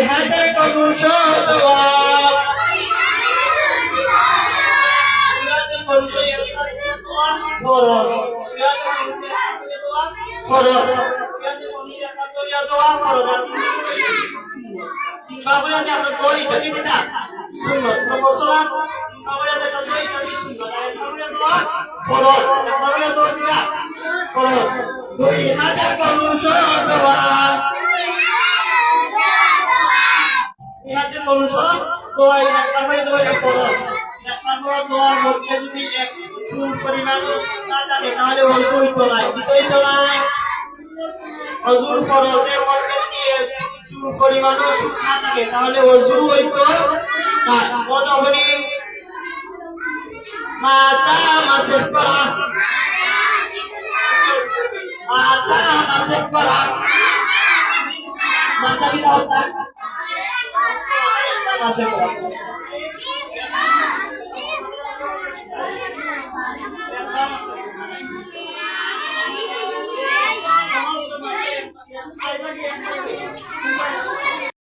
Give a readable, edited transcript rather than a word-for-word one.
হাতের কবুল সদওয়াব ফরজ ফরজ দোয়া ফরজ বাবুরাতে আমরা দই ঢেকে দিতা সুন্নাত নম্বর সালাম বাবুরাতে আমরা দই ঢেকে সুন্নাত আর বাবুরা দোয়া ফরজ বাবুরা দোয়া দিতা ফরজ দুই হাতের কবুল সদওয়াব হাতের কবুল সদওয়াব দোয়া বাবুরা দোয়া ফরজ বাবুরা দোয়ার মধ্যে যদি এক চুল পরিমাণ না থাকে তাহলে অজু হইতো না হইতো না অজুর ফরজের মধ্যে যদি চুল পরিমাণ না থাকে তাহলে অজু হইতো না মোটামুটি মাথা মাসের করা মাথা মাসের করা মাথা কি দাও না মাসের করা